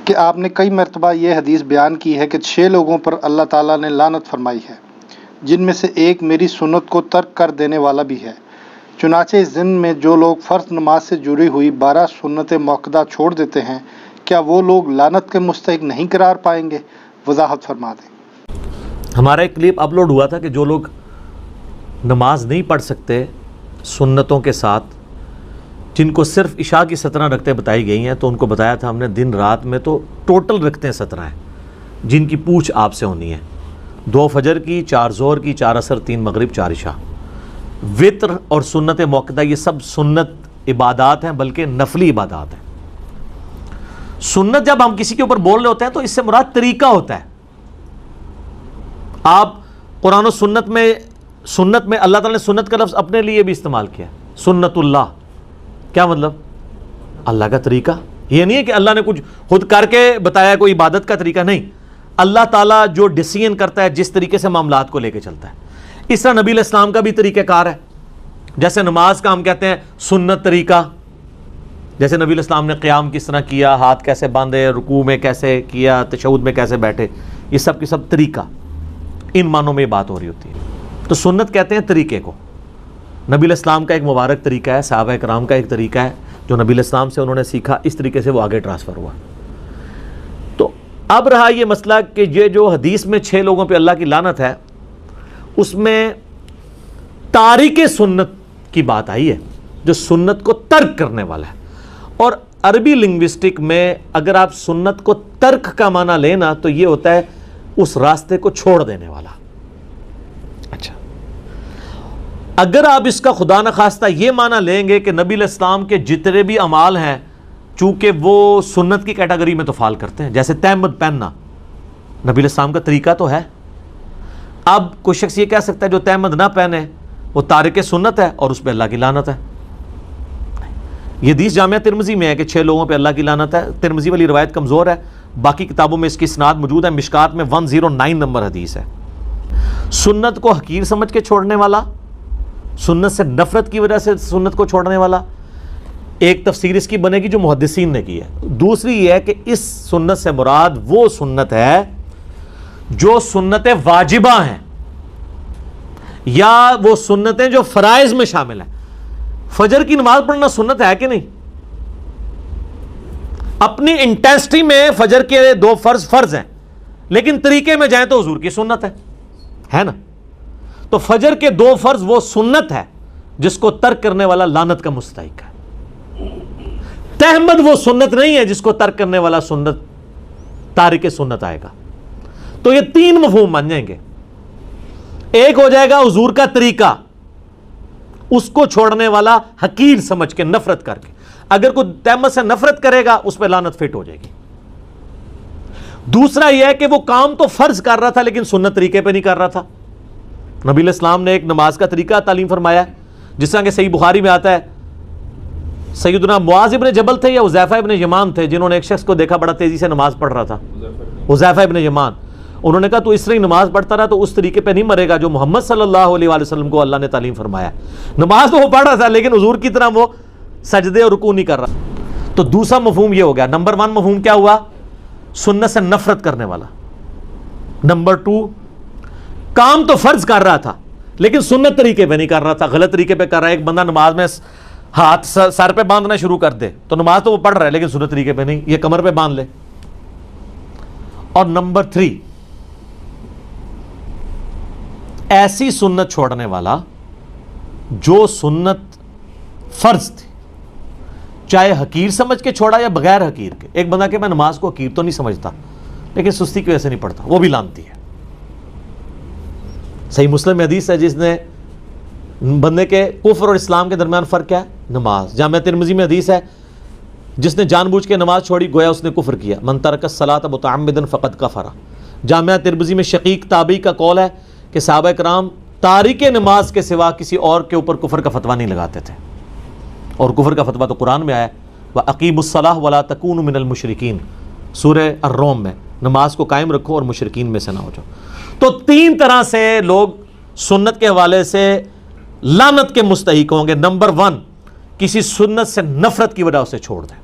کہ آپ نے کئی مرتبہ یہ حدیث بیان کی ہے کہ 6 لوگوں پر اللہ تعالیٰ نے لعنت فرمائی ہے، جن میں سے ایک میری سنت کو ترک کر دینے والا بھی ہے۔ چنانچہ اس دن میں جو لوگ فرض نماز سے جڑی ہوئی 12 سنت موقدہ چھوڑ دیتے ہیں، کیا وہ لوگ لعنت کے مستحق نہیں قرار پائیں گے؟ وضاحت فرما دیں۔ ہمارا ایک کلپ اپلوڈ ہوا تھا کہ جو لوگ نماز نہیں پڑھ سکتے سنتوں کے ساتھ، جن کو صرف عشاء کی 17 رکعتیں بتائی گئی ہیں، تو ان کو بتایا تھا ہم نے دن رات میں تو ٹوٹل رکعتیں 17 ہیں، جن کی پوچھ آپ سے ہونی ہے، 2 فجر کی، 4 ظہر کی، 4 عصر، 3 مغرب، 4 عشاء۔ وطر اور سنت موقدہ یہ سب سنت عبادات ہیں، بلکہ نفلی عبادات ہیں۔ سنت جب ہم کسی کے اوپر بول رہے ہوتے ہیں تو اس سے مراد طریقہ ہوتا ہے۔ آپ قرآن و سنت میں اللہ تعالیٰ نے سنت کا لفظ اپنے لیے بھی استعمال کیا، سنت اللہ، کیا مطلب؟ اللہ کا طریقہ۔ یہ نہیں ہے کہ اللہ نے کچھ خود کر کے بتایا کوئی عبادت کا طریقہ، نہیں، اللہ تعالیٰ جو ڈیسیژن کرتا ہے، جس طریقے سے معاملات کو لے کے چلتا ہے، اس طرح نبی علیہ السلام کا بھی طریقہ کار ہے۔ جیسے نماز کا ہم کہتے ہیں سنت طریقہ، جیسے نبی علیہ السلام نے قیام کس طرح کیا، ہاتھ کیسے باندھے، رکوع میں کیسے کیا، تشہد میں کیسے بیٹھے، یہ سب کی سب طریقہ، ان معنوں میں یہ بات ہو رہی ہوتی ہے۔ تو سنت کہتے ہیں طریقے کو۔ نبی علیہ السلام کا ایک مبارک طریقہ ہے، صحابہ کرام کا ایک طریقہ ہے جو نبی علیہ السلام سے انہوں نے سیکھا، اس طریقے سے وہ آگے ٹرانسفر ہوا۔ تو اب رہا یہ مسئلہ کہ یہ جو حدیث میں 6 لوگوں پہ اللہ کی لعنت ہے، اس میں تارک سنت کی بات آئی ہے، جو سنت کو ترک کرنے والا ہے۔ اور عربی لنگوسٹک میں اگر آپ سنت کو ترک کا معنی لینا تو یہ ہوتا ہے اس راستے کو چھوڑ دینے والا۔ اچھا، اگر آپ اس کا خدا نخواستہ یہ معنی لیں گے کہ نبی علیہ السلام کے جتنے بھی اعمال ہیں، چونکہ وہ سنت کی کیٹیگری میں تو فال کرتے ہیں، جیسے تہمد پہننا نبی علیہ السلام کا طریقہ تو ہے۔ اب کوئی شخص یہ کہہ سکتا ہے جو تہمد نہ پہنے وہ تارک سنت ہے اور اس پہ اللہ کی لعنت ہے۔ یہ حدیث جامعہ ترمذی میں ہے کہ 6 لوگوں پہ اللہ کی لعنت ہے۔ ترمذی والی روایت کمزور ہے، باقی کتابوں میں اس کی اسناد موجود ہے۔ مشکات میں 109 نمبر حدیث ہے۔ سنت کو حقیر سمجھ کے چھوڑنے والا، سنت سے نفرت کی وجہ سے سنت کو چھوڑنے والا، ایک تفسیر اس کی بنے گی جو محدثین نے کی ہے۔ دوسری یہ ہے کہ اس سنت سے مراد وہ سنت ہے جو سنت واجبہ ہیں، یا وہ سنتیں جو فرائض میں شامل ہیں۔ فجر کی نماز پڑھنا سنت ہے کہ نہیں؟ اپنی انٹینسٹی میں فجر کے 2 فرض ہیں، لیکن طریقے میں جائیں تو حضور کی سنت ہے نا؟ تو فجر کے 2 فرض وہ سنت ہے جس کو ترک کرنے والا لعنت کا مستحق ہے۔ تہمد وہ سنت نہیں ہے جس کو ترک کرنے والا سنت تارک سنت آئے گا۔ تو یہ 3 مفہوم بن جائیں گے۔ ایک ہو جائے گا حضور کا طریقہ، اس کو چھوڑنے والا حقیر سمجھ کے، نفرت کر کے۔ اگر کوئی تہمت سے نفرت کرے گا اس پہ لعنت فٹ ہو جائے گی۔ دوسرا یہ ہے کہ وہ کام تو فرض کر رہا تھا لیکن سنت طریقے پہ نہیں کر رہا تھا۔ نبی علیہ السلام نے ایک نماز کا طریقہ تعلیم فرمایا، جس طرح کہ صحیح بخاری میں آتا ہے، سیدنا معاذ ابن جبل تھے یا حذیفہ ابن یمان تھے، جنہوں نے ایک شخص کو دیکھا بڑا تیزی سے نماز پڑھ رہا تھا، حذیفہ ابن یمان۔ انہوں نے کہا تو اس طرح نماز پڑھتا رہا تو اس طریقے پہ نہیں مرے گا جو محمد صلی اللہ علیہ وآلہ وسلم کو اللہ نے تعلیم فرمایا۔ نماز تو وہ پڑھ رہا تھا لیکن حضور کی طرح وہ سجدے اور رکوع نہیں کر رہا۔ تو دوسرا مفہوم یہ ہو گیا۔ نمبر 1 مفہوم کیا ہوا؟ سنت سے نفرت کرنے والا۔ نمبر 2، کام تو فرض کر رہا تھا لیکن سنت طریقے پہ نہیں کر رہا تھا، غلط طریقے پہ کر رہا ہے۔ ایک بندہ نماز میں ہاتھ سر پہ باندھنا شروع کر دے تو نماز تو وہ پڑھ رہا ہے لیکن سنت طریقے پہ نہیں، یہ کمر پہ باندھ لے۔ اور نمبر 3، ایسی سنت چھوڑنے والا جو سنت فرض تھی، چاہے حقیر سمجھ کے چھوڑا یا بغیر حقیر کے۔ ایک بندہ کہ میں نماز کو حقیر تو نہیں سمجھتا لیکن سستی کی وجہ سے نہیں پڑھتا، وہ بھی لعنتی ہے۔ صحیح مسلم میں حدیث ہے جس نے بندے کے کفر اور اسلام کے درمیان فرق کیا ہے؟ نماز۔ جامعہ ترمذی میں حدیث ہے جس نے جان بوجھ کے نماز چھوڑی گویا اس نے کفر کیا، من ترک الصلاۃ متعمدا فقد کفر۔ جامعہ ترمذی میں شقیق تابعی کا قول ہے کہ صحابہ کرام تارک نماز کے سوا کسی اور کے اوپر کفر کا فتویٰ نہیں لگاتے تھے، اور کفر کا فتویٰ تو قرآن میں آیا ہے، وَأَقِیمُوا الصَّلَاةَ وَلَا تَکُونُوا مِنَ الْمُشْرِکِینَ، سورہ الروم میں۔ نماز کو قائم رکھو اور مشرکین میں سے نہ ہو جاؤ۔ تو 3 طرح سے لوگ سنت کے حوالے سے لعنت کے مستحق ہوں گے۔ نمبر 1، کسی سنت سے نفرت کی وجہ سے چھوڑ دیں،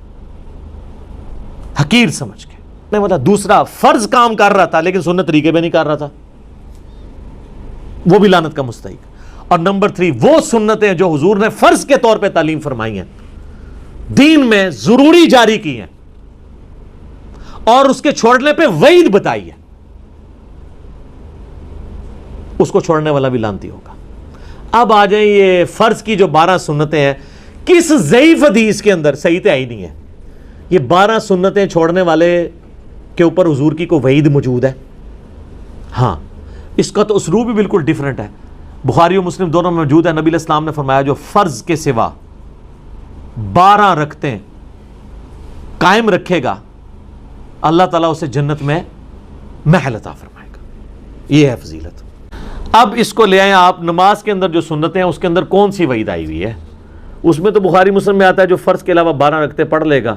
حقیر سمجھ کے۔ والا. دوسرا فرض کام کر رہا تھا لیکن سنت طریقے پہ نہیں کر رہا تھا, وہ بھی لعنت کا مستحق. اور نمبر 3 وہ سنتیں جو حضور نے فرض کے طور پہ تعلیم فرمائی ہیں, دین میں ضروری جاری کی ہیں, اور اس کے چھوڑنے پہ وعید بتائی ہے, اس کو چھوڑنے والا بھی لعنتی ہوگا. اب آ جائیں یہ فرض کی جو 12 سنتیں ہیں, کس ضعیف حدیث کے اندر صحیح تو ہی نہیں ہے یہ 12 سنتیں چھوڑنے والے کے اوپر حضور کی کوئی وعید موجود ہے؟ ہاں, اس کا تو اسلوب بھی بالکل ڈیفرنٹ ہے. بخاری و مسلم دونوں میں موجود ہے. نبی علیہ السلام نے فرمایا جو فرض کے سوا 12 رکعتیں قائم رکھے گا اللہ تعالیٰ اسے جنت میں محل عطا فرمائے گا. یہ ہے فضیلت. اب اس کو لے آئیں آپ نماز کے اندر جو سنتیں ہیں اس کے اندر کون سی وعید آئی ہوئی ہے؟ اس میں تو بخاری مسلم میں آتا ہے جو فرض کے علاوہ 12 رکعتیں پڑھ لے گا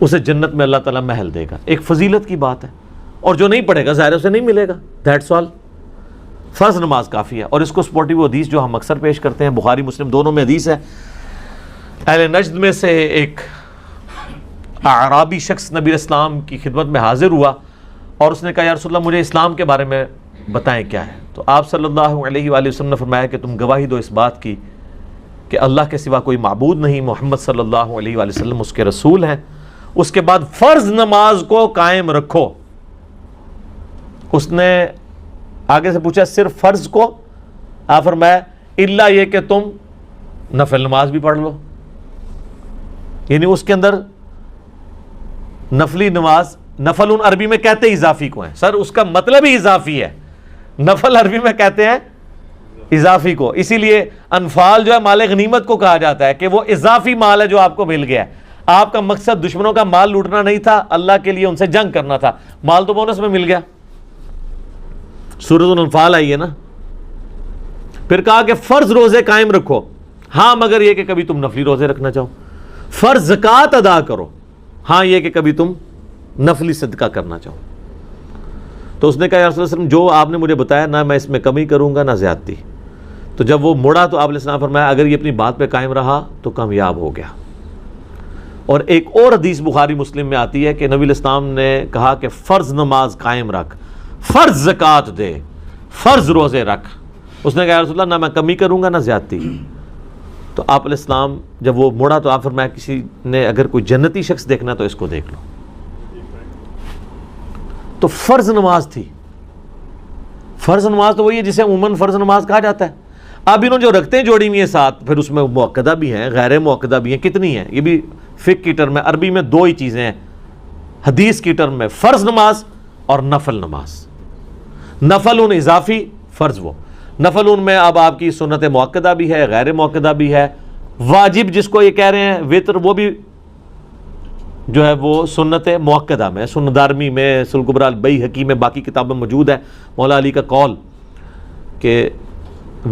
اسے جنت میں اللہ تعالیٰ محل دے گا. ایک فضیلت کی بات ہے. اور جو نہیں پڑھے گا ظاہر اسے نہیں ملے گا. That's all. فرض نماز کافی ہے. اور اس کو سپورٹی وہ حدیث جو ہم اکثر پیش کرتے ہیں, بخاری مسلم دونوں میں حدیث ہے. اہل نجد میں سے ایک اعرابی شخص نبی علیہ السلام کی خدمت میں حاضر ہوا اور اس نے کہا یا رسول اللہ مجھے اسلام کے بارے میں بتائیں کیا ہے. تو آپ صلی اللہ علیہ وآلہ وسلم نے فرمایا کہ تم گواہی دو اس بات کی کہ اللہ کے سوا کوئی معبود نہیں, محمد صلی اللہ علیہ وآلہ وسلم اس کے رسول ہیں. اس کے بعد فرض نماز کو قائم رکھو. اس نے آگے سے پوچھا صرف فرض کو؟ آپ فرمایا الا یہ کہ تم نفل نماز بھی پڑھ لو. یعنی اس کے اندر نفلی نماز, نفل عربی میں کہتے ہیں اضافی کو ہیں. سر اس کا مطلب ہی اضافی ہے. نفل عربی میں کہتے ہیں اضافی کو. اسی لیے انفال جو ہے مال غنیمت کو کہا جاتا ہے کہ وہ اضافی مال ہے جو آپ کو مل گیا ہے. آپ کا مقصد دشمنوں کا مال لوٹنا نہیں تھا, اللہ کے لیے ان سے جنگ کرنا تھا. مال تو بونس میں مل گیا. سورۃ الانفال آئی ہے نا. پھر کہا کہ فرض روزے قائم رکھو, ہاں مگر یہ کہ کبھی تم نفلی روزے رکھنا چاہو. فرض زکوٰۃ ادا کرو, ہاں یہ کہ کبھی تم نفلی صدقہ کرنا چاہو. تو اس نے کہا یا رسول اللہ علیہ وسلم جو آپ نے مجھے بتایا نہ میں اس میں کمی کروں گا نہ زیادتی. تو جب وہ مڑا تو آپ علیہ السلام فرمایا اگر یہ اپنی بات پہ قائم رہا تو کامیاب ہو گیا. اور ایک اور حدیث بخاری مسلم میں آتی ہے کہ نبی علیہ السلام نے کہا کہ فرض نماز قائم رکھ, فرض زکوٰۃ دے, فرض روزے رکھ. اس نے کہا یا رسول اللہ نہ میں کمی کروں گا نہ زیادتی. تو آپ علیہ السلام جب وہ مڑا تو آپ فرمایا کسی نے اگر کوئی جنتی شخص دیکھنا تو اس کو دیکھ لو. تو فرض نماز تھی. فرض نماز تو وہی ہے جسے عموماً فرض نماز کہا جاتا ہے. اب انہوں جو رکھتے ہیں جوڑی ہوئی ہیں ساتھ, پھر اس میں مؤکدہ بھی ہیں غیر مؤکدہ بھی ہیں. کتنی ہیں؟ یہ بھی فقہ کی ٹرم میں, عربی میں 2 ہی چیزیں ہیں. حدیث کی ٹرم میں فرض نماز اور نفل نماز. نفل ان اضافی, فرض وہ. نفل ان میں اب آپ کی سنت مؤکدہ بھی ہے غیر مؤکدہ بھی ہے. واجب جس کو یہ کہہ رہے ہیں وتر, وہ بھی جو ہے وہ سنت مؤکدہ میں, سنن دارمی میں, سنن کبریٰ البیہقی میں, باقی کتابوں میں موجود ہے. مولا علی کا قول کہ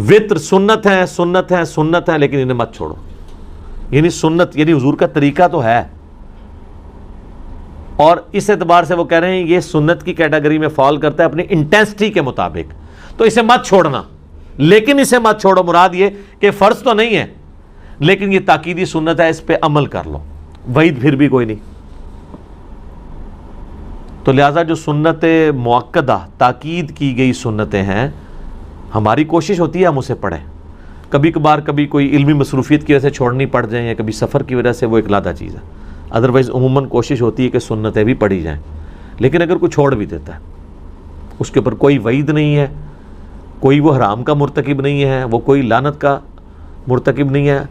وتر سنت ہیں سنت ہیں سنت ہیں لیکن انہیں مت چھوڑو. یعنی سنت یعنی حضور کا طریقہ تو ہے, اور اس اعتبار سے وہ کہہ رہے ہیں یہ سنت کی کیٹیگری میں فال کرتا ہے اپنی انٹینسٹی کے مطابق, تو اسے مت چھوڑنا. لیکن اسے مت چھوڑو مراد یہ کہ فرض تو نہیں ہے لیکن یہ تاکیدی سنت ہے, اس پہ عمل کر لو. وعید پھر بھی کوئی نہیں. تو لہٰذا جو سنت مؤکدہ تاکید کی گئی سنتیں ہیں, ہماری کوشش ہوتی ہے ہم اسے پڑھیں. کبھی کبھار کبھی کوئی علمی مصروفیت کی وجہ سے چھوڑنی پڑ جائیں یا کبھی سفر کی وجہ سے, وہ ایک علیحدہ چیز ہے. ادروائز عموماً کوشش ہوتی ہے کہ سنتیں بھی پڑھی جائیں. لیکن اگر کوئی چھوڑ بھی دیتا ہے اس کے اوپر کوئی وعید نہیں ہے, کوئی وہ حرام کا مرتکب نہیں ہے, وہ کوئی لعنت کا مرتکب نہیں ہے.